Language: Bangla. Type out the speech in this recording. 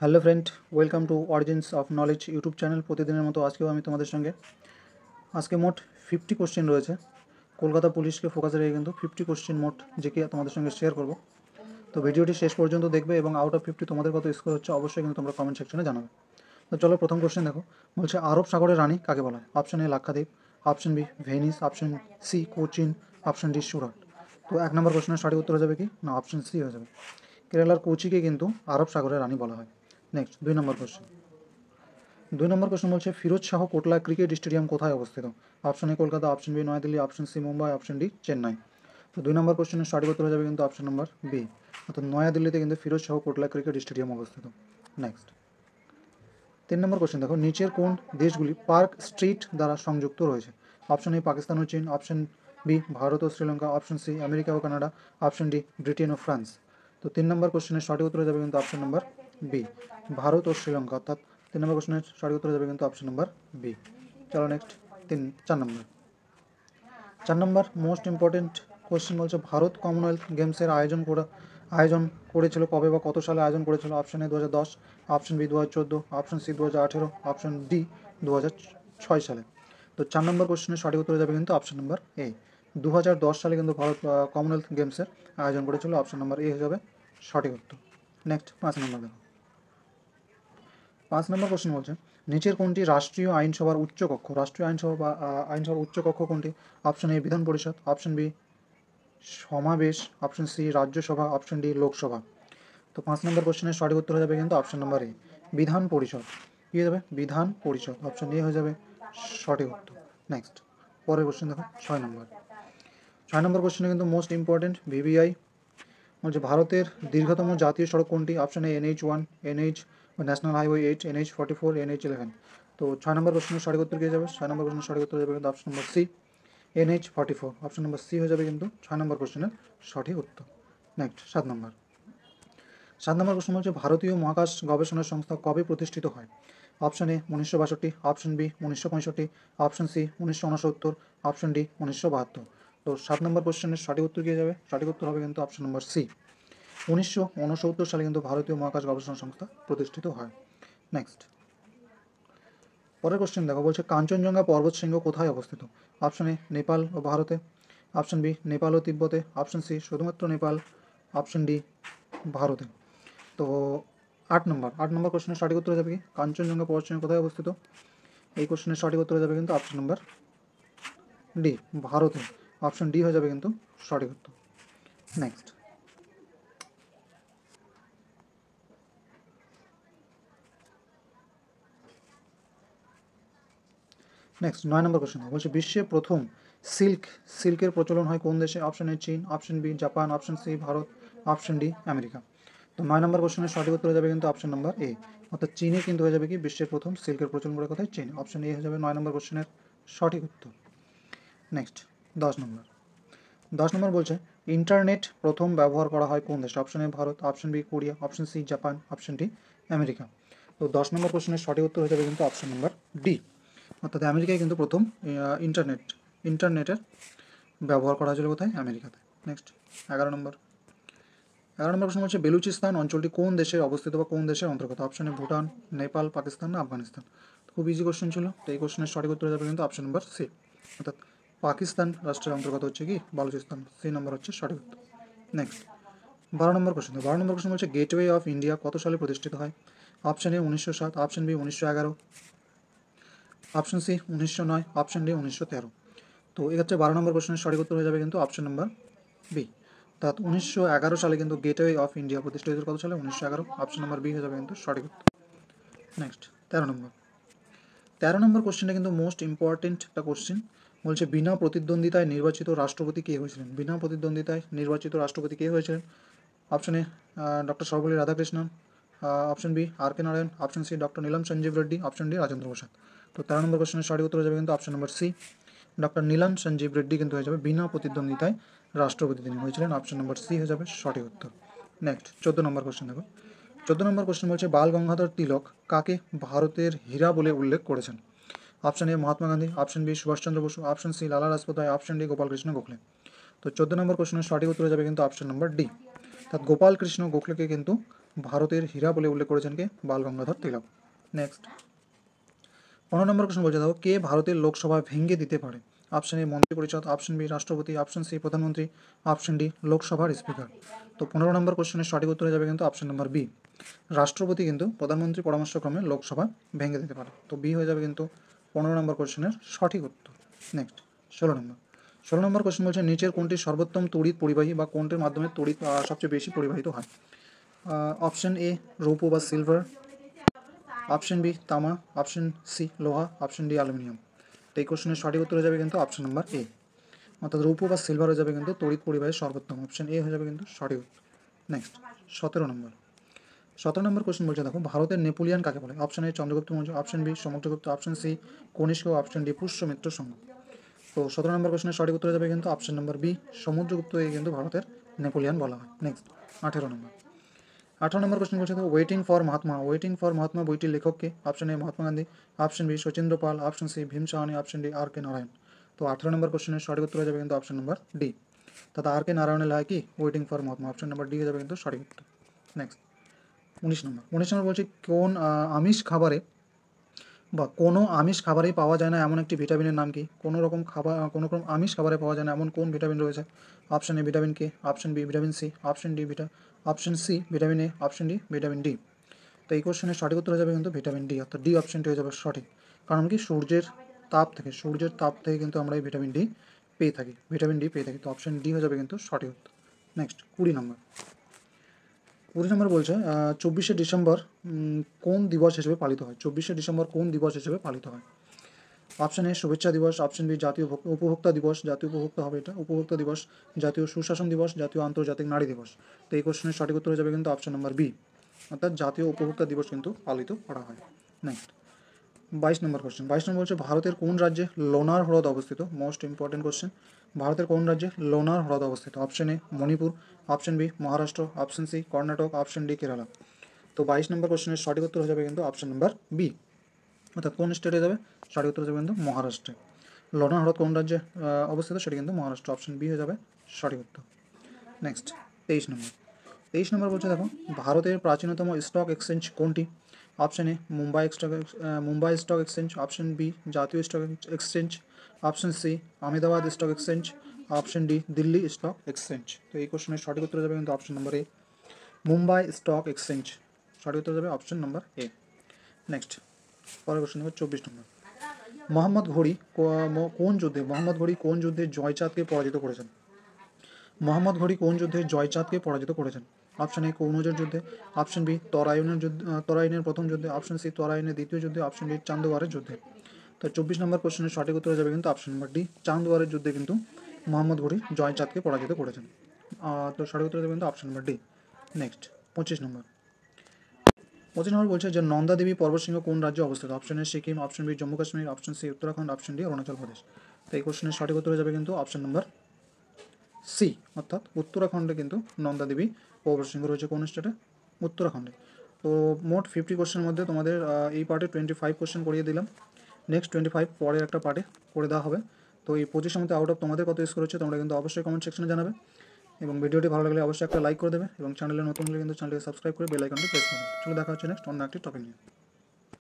Hello friend, welcome to origins of knowledge YouTube channel. প্রতিদিনের মতো আজকেও আমি তোমাদের সঙ্গে আজকে মোট 50 কোশ্চেন রয়েছে। কলকাতা পুলিশকে ফোকাসে রেখে কিন্তু 50 কোশ্চেন মোট যেকে তোমাদের সঙ্গে শেয়ার করব। তো ভিডিওটি শেষ পর্যন্ত দেখবে এবং আউট অফ 50 তোমাদের কত স্কোর হচ্ছে অবশ্যই কিন্তু তোমরা কমেন্ট সেকশনে জানাবে। তো চলো, প্রথম কোশ্চেন দেখো। বলছে আরব সাগরের রানী কাকে বলা হয়? Option A Lakshadweep, option B Venice, option C Cochin, option D Surat. তো 1 নম্বর কোশ্চেনের সঠিক উত্তর হয়ে যাবে কি না, অপশন সি হয়ে যাবে। কেরালার কোচিকে কিন্তু আরব সাগরের রানী বলা হয়। নেক্সট 2 নম্বর কোশ্চেন। 2 নম্বর কোশ্চেন বলছে ফিরোজ শাহ কোটলা ক্রিকেট স্টেডিয়াম কোথায় অবস্থিত? Option A Kolkata, option B New Delhi, option C Mumbai, option D Chennai. তো 2 নম্বর কোশ্চেনের সঠিক উত্তর হয়ে যাবে কিন্তু অপশন নাম্বার বি, অর্থাৎ নয়াদিল্লিতে কিন্তু ফিরোজ শাহ কোটলা ক্রিকেট স্টেডিয়াম অবস্থিত। নেক্সট 3 নম্বর কোশ্চেন দেখো, নিচের কোন দেশগুলি পার্ক স্ট্রিট দ্বারা সংযুক্ত রয়েছে? অপশন এ পাকিস্তান ও চীন, অপশন বি ভারত ও শ্রীলঙ্কা, অপশন সি আমেরিকা ও কানাডা, অপশন ডি ব্রিটেন ও ফ্রান্স। তো 3 নম্বর কোশ্চেনের সঠিক উত্তর হয়ে যাবে কিন্তু অপশন নাম্বার বি, ভারত ও শ্রীলঙ্কা, অর্থাৎ 3 নম্বর কোশ্চেনের সঠিক উত্তর হয়ে যাবে কিন্তু অপশন নাম্বার বি। চলো নেক্সট 4 নম্বর। 4 নম্বর মোস্ট ইম্পর্টেন্ট কোশ্চেন বলছে ভারত কমনওয়েলথ গেমসের আয়োজন করেছিল কবে বা কত সালে আয়োজন করেছিল? Option A 2010, option B 2014, option C 2018, option D 2006 সালে। তো 4 নম্বর কোশ্চেনের সঠিক উত্তর হয়ে যাবে কিন্তু অপশন নাম্বার এ, 2010 সালে কিন্তু ভারত কমনওয়েলথ গেমসের আয়োজন করেছিল। অপশন নাম্বার এ হয়ে যাবে সঠিক উত্তর। নেক্সট 5 নম্বর দেখো। 5 নম্বর কোশ্চেন বলছে নিচের কোনটি রাষ্ট্রীয় আইনসভার উচ্চকক্ষ? রাষ্ট্রীয় আইনসভা বা আইনসভার উচ্চকক্ষ কোনটি? Option A Vidhan Parishad, option B সমাবেশ, option C Rajya Sabha, option D Lok Sabha. তো 5 নম্বর কোশ্চেনের সঠিক উত্তর হয়ে যাবে কিন্তু অপশন নাম্বার এ, বিধান পরিষদ। কী হয়ে যাবে? বিধান পরিষদ। অপশন এ হয়ে যাবে সঠিক উত্তর। নেক্সট পরের কোশ্চেন দেখো, 6 নম্বর। 6 নম্বর কোশ্চেনে কিন্তু মোস্ট ইম্পর্টেন্ট ভিভিআই বলছে ভারতের দীর্ঘতম জাতীয় সড়ক কোনটি? অপশন এ NH1, NH national highway 8, NH44, NH11। তো 6 নম্বর কোশ্চেনের সঠিক উত্তর কী যাবে? 6 নম্বর কোশ্চেনের সঠিক উত্তর হয়ে যাবে কিন্তু অপশন নম্বর সি, NH44। অপশন নম্বর সি হয়ে যাবে কিন্তু 6 নম্বর কোশ্চেনের সঠিক উত্তর। নেক্সট 7 নম্বর। 7 নম্বর কোশ্চেন হচ্ছে ভারতীয় মহাকাশ গবেষণা সংস্থা কবে প্রতিষ্ঠিত হয়? Option A 1962, option B 1965, option C 1969, option D 1972। তো 7 নম্বর কোশ্চেনের সঠিক উত্তর কী যাবে? সঠিক উত্তর হবে কিন্তু অপশন নম্বর সি, 1969 সালে কিন্তু ভারতীয় মহাকাশ গবেষণা সংস্থা প্রতিষ্ঠিত হয়। নেক্সট পরের কোশ্চেন দেখো, বলছে কাঞ্চনজঙ্ঘা পর্বতশৃঙ্গ কোথায় অবস্থিত? অপশন এ নেপাল ও ভারতে, অপশন বি নেপাল ও তিব্বতে, অপশন সি শুধুমাত্র নেপাল, অপশন ডি ভারতে। তো 8 নম্বর কোশ্চেনের সঠিক উত্তর হয়ে যাবে কি কাঞ্চনজঙ্ঘা পর্বতশৃঙ্গ কোথায় অবস্থিত? এই কোশ্চেনের সঠিক উত্তর হয়ে যাবে কিন্তু অপশন নম্বর ডি, ভারতে। অপশন ডি হয়ে যাবে কিন্তু সঠিক উত্তর। নেক্সট নেক্সট 9 নম্বর কোশ্চেন বলছে বিশ্বে প্রথম সিল্কের প্রচলন হয় কোন দেশে? অপশন এ চীন, option B Japan, option C Bharat, option D America. তো 9 নম্বর কোশ্চেনের সঠিক উত্তর হয়ে যাবে কিন্তু অপশন নাম্বার এ, অর্থাৎ চীনে কিন্তু হয়ে যাবে কি বিশ্বের প্রথম সিল্কের প্রচলন করে কোথায়? চীন। অপশন এ হয়ে যাবে 9 নম্বর কোশ্চেনের সঠিক উত্তর। নেক্সট 10 নম্বর। 10 নম্বর বলছে ইন্টারনেট প্রথম ব্যবহার করা হয় কোন দেশে? Option A Bharat, option B Korea, option C Japan, option D America. তো 10 নম্বর কোশ্চেনের সঠিক উত্তর হয়ে যাবে কিন্তু অপশন নাম্বার ডি, অর্থাৎ আমেরিকায় কিন্তু প্রথম ইন্টারনেটের ব্যবহার করা হয়েছিল কোথায়? আমেরিকাতে। নেক্সট 11 নম্বর। 11 নম্বর প্রশ্ন হচ্ছে বেলুচিস্তান অঞ্চলটি কোন দেশে অবস্থিত বা কোন দেশের অন্তর্গত? অপশনে ভুটান, নেপাল, পাকিস্তান না আফগানিস্তান। খুব ইজি কোশ্চেন ছিল, তো এই কোশ্চেনের সঠিক উত্তর হয়ে যাবে কিন্তু অপশন নাম্বার সি, অর্থাৎ পাকিস্তান রাষ্ট্রের অন্তর্গত হচ্ছে কি বালুচিস্তান। সি নম্বর হচ্ছে সঠিক উত্তর। নেক্সট 12 নম্বর কোশ্চেন। 12 নম্বর কোশ্চেন হচ্ছে গেটওয়ে অফ ইন্ডিয়া কত সালে প্রতিষ্ঠিত হয়? Option A 1907, option B 1911, option C 1909, option D 1913। তো এক্ষেত্রে 12 নম্বর কোশ্চেনের সঠিক উত্তর হয়ে যাবে কিন্তু অপশন নাম্বার বি, অর্থাৎ 1911 সালে কিন্তু গেটওয়ে অফ ইন্ডিয়া প্রতিষ্ঠিত হয়েছিল। কত সালে? 1911। অপশন নাম্বার বি হয়ে যাবে কিন্তু সঠিক উত্তর। নেক্সট 13 নম্বর। 13 নম্বর কোশ্চেনটা কিন্তু মোস্ট ইম্পর্টেন্ট একটা কোশ্চেন। বলছে বিনা প্রতিদ্বন্দ্বিতায় নির্বাচিত রাষ্ট্রপতি কে হয়েছিলেন? বিনা প্রতিদ্বন্দ্বিতায় নির্বাচিত রাষ্ট্রপতি কে হয়েছিলেন? Option A doctor Sarvepalli Radhakrishnan, option B R.K. Narayan, option C doctor Neelam Sanjiva Reddy, option D Rajendra Prasad. তো 13 নম্বর কোশ্চেনের সঠিক উত্তর হয়ে যাবে কিন্তু অপশন নম্বর সি, ডক্টর নীলম সঞ্জীব রেড্ডি কিন্তু হয়ে যাবে বিনা প্রতিদ্বন্দ্বিতায় রাষ্ট্রপতি তিনি হয়েছিলেন। অপশন নম্বর সি হয়ে যাবে সঠিক উত্তর। নেক্সট 14 নম্বর কোশ্চেন দেখো। 14 নম্বর কোশ্চেন বলছে বাল গঙ্গাধর তিলক কাকে ভারতের হীরা বলে উল্লেখ করেছেন? Option A Mahatma Gandhi, option B Subhash Chandra Bose, option C Lala Rajpath Rai, option D Gopal Krishna Gokhale. তো 14 নম্বর কোশ্চেনের সঠিক উত্তর হয়ে যাবে কিন্তু অপশন নম্বর ডি, অর্থাৎ গোপালকৃষ্ণ গোখলেকে কিন্তু ভারতের হীরা বলে উল্লেখ করেছেন কে? বাল গঙ্গাধর তিলক। নেক্সট 15 নম্বর কোশ্চেন বলছে দেখো, কে ভারতের লোকসভা ভেঙে দিতে পারে? অপশন এ মন্ত্রী পরিষদ, অপশন বি রাষ্ট্রপতি, অপশন সি প্রধানমন্ত্রী, অপশন ডি লোকসভার স্পিকার। তো 15 নম্বর কোশ্চেনের সঠিক উত্তর হয়ে যাবে কিন্তু অপশন নাম্বার বি, রাষ্ট্রপতি কিন্তু প্রধানমন্ত্রী পরামর্শক্রমে লোকসভা ভেঙে দিতে পারে। তো বি হয়ে যাবে কিন্তু 15 নম্বর কোশ্চেনের সঠিক উত্তর। নেক্সট 16 নম্বর কোশ্চেন বলছে নিচের কোনটি সর্বোত্তম তড়িৎ পরিবাহী বা কোনটির মাধ্যমে তড়িৎ সবচেয়ে বেশি পরিবাহিত হয়? অপশন এ রৌপ্য বা সিলভার, অপশন বি তামা, অপশন সি লোহা, অপশন ডি অ্যালুমিনিয়াম। তো এই কোশ্চেনের সঠিক উত্তর হয়ে যাবে কিন্তু অপশন নাম্বার এ, অর্থাৎ রৌপ্য বা সিলভার হয়ে যাবে কিন্তু তড়িৎ পরিবাহীর সর্বোত্তম। অপশন এ হয়ে যাবে কিন্তু সঠিক উত্তর। নেক্সট 17 নম্বর কোশ্চেন বলছে দেখো, ভারতের নেপোলিয়ান কাকে বলে? Option A Chandragupta Maurya, option B Samudragupta, option C Kanishka, option D Pushyamitra Sunga. তো 17 নম্বর কোশ্চেনের সঠিক উত্তর হয়ে যাবে কিন্তু অপশন নাম্বার বি, সমুদ্রগুপ্তকে কিন্তু ভারতের নেপোলিয়ান বলা হয়। নেক্সট 18 নম্বর কোশ্চেন বলছে দেখো, ওয়েটিং ফর মহাত্মা বইটির লেখককে? Option A Mahatma Gandhi, option B Sachindra Pal, option C Bhim Sahani, option D R K Narayan. তো 18 নম্বর কোশ্চেনের সঠিক উত্তর হয়ে যাবে কিন্তু অপশন নাম্বার ডি, তথা আর কে নারায়ণের লেখা কি waiting for Mahatma. Option number D হয়ে যাবে কিন্তু সঠিক উত্তর। নেক্সট 19 নম্বর বলছে কোন আমিষ খাবারে বা কোনো আমিষ খাবারেই পাওয়া যায় না এমন একটি ভিটামিনের নাম কি? কোনো রকম আমিষ খাবারে পাওয়া যায় না এমন কোন ভিটামিন রয়েছে? Option A vitamin K, option B vitamin C, option C vitamin A, option D vitamin D. তো এই কোশ্চেনের সঠিক উত্তর হয়ে যাবে কিন্তু ভিটামিন ডি, অর্থাৎ ডি অপশনটি হয়ে যাবে সঠিক। কারণ কি সূর্যের তাপ থেকে কিন্তু আমরা এই ভিটামিন ডি পেয়ে থাকি। তো অপশন ডি হয়ে যাবে কিন্তু সঠিক উত্তর। নেক্সট 20 নম্বর বলছে 24শে ডিসেম্বর কোন দিবস হিসেবে পালিত হয়? 24শে ডিসেম্বর কোন দিবস হিসেবে পালিত হয়? অপশন এ শুভেচ্ছা দিবস, অপশন বি জাতীয় উপভোক্তা দিবস, জাতীয় উপভোক্তা হবে এটা উপভোক্তা দিবস, জাতীয় সুশাসন দিবস, জাতীয় আন্তর্জাতিক নারী দিবস। তো এই কোশ্চেনের সঠিক উত্তর হয়ে যাবে কিন্তু অপশন নাম্বার বি, অর্থাৎ জাতীয় উপভোক্তা দিবস কিন্তু পালিত করা হয়। নেক্সট 22 নম্বর কোশ্চেন বলছে ভারতের কোন রাজ্যে লোনার হ্রদ অবস্থিত? মোস্ট ইম্পর্টেন্ট কোশ্চেন, ভারতের কোন রাজ্যে লোনার হ্রদ অবস্থিত? Option A Manipur, option B Maharashtra, option C Karnataka, option D Kerala. তো 22 নম্বর কোশ্চেনের সঠিক উত্তর হয়ে যাবে কিন্তু অপশন নাম্বার বি, অর্থাৎ কোন স্টেটে যাবে? সঠিক উত্তর যাবে কিন্তু মহারাষ্ট্রে। লোনার হ্রদ কোন রাজ্যে অবস্থিত? সেটা কিন্তু মহারাষ্ট্র। অপশন বি হয়ে যাবে সঠিক উত্তর। নেক্সট 23 নম্বর বলছে দেখো, ভারতের প্রাচীনতম স্টক এক্সচেঞ্জ কোনটি? Option A Mumbai stock exchange, option B জাতীয় stock exchange, option C Ahmedabad stock exchange, option D Delhi stock exchange. তো এই কোশ্চেনের সঠিক উত্তর যাবে কিন্তু option number A, Mumbai stock exchange. সঠিক উত্তর যাবে অপশন নম্বর এ। নেক্সট পরের কোশ্চেন নম্বর 24 নম্বর, মোহাম্মদ ঘড়ি কোন যুদ্ধে জয়চাঁদকে পরাজিত করেছেন? মোহাম্মদ ঘড়ি কোন যুদ্ধে জয়চাঁদকে পরাজিত করেছেন? অপশন এ কৌনজের যুদ্ধে, অপশন বি তরাইনের প্রথম যুদ্ধে, অপশন সি তরাইনের দ্বিতীয় যুদ্ধে, অপশন ডি চান্দোয়ারের যুদ্ধে। তো 24 নম্বর কোশ্চেনের সঠিক উত্তর যাবে কিন্তু অপশন নম্বর ডি, চান্দোয়ারের যুদ্ধে কিন্তু মোহাম্মদ ঘড়ি জয়চাঁদকে পরাজিত করেছেন। তো সঠিক উত্তর যাবে কিন্তু option number D. Next 25 number বলছে যে নন্দা দেবী পর্বতশৃঙ্গ কোন রাজ্যে অবস্থিত? Option A Sikkim, option B Jammu Kashmir, option C Uttarakhand, option D Arunachal Pradesh. তো এই কোশ্চেনের সঠিক উত্তর যাবে কিন্তু অপশন নম্বর সি, অর্থাৎ উত্তরাখণ্ডে কিন্তু নন্দা দেবী পর্বতশৃঙ্গ রয়েছে। কোন স্টেটে? উত্তরাখণ্ডে। তো মোট 50 কোশ্চেনের মধ্যে তোমাদের এই পার্টে 25 কোশ্চেন করিয়ে দিলাম। নেক্সট 25 পরের একটা পার্টে করে দেওয়া হবে। তো এই 25 মধ্যে আউট অফ তোমাদের কত স্কোর হচ্ছে তোমরা কিন্তু অবশ্যই কমেন্ট সেকশনে জানাবে, এবং ভিডিওটি ভালো লাগলে অবশ্যই একটা লাইক করে দেবে, এবং চ্যানেলে নতুন হলে কিন্তু চ্যানেলকে সাবস্ক্রাইব করে বেল আইকনটি প্রেস করবে। চলো দেখা হচ্ছে নেক্সট অন্য একটি টপিক নিয়ে।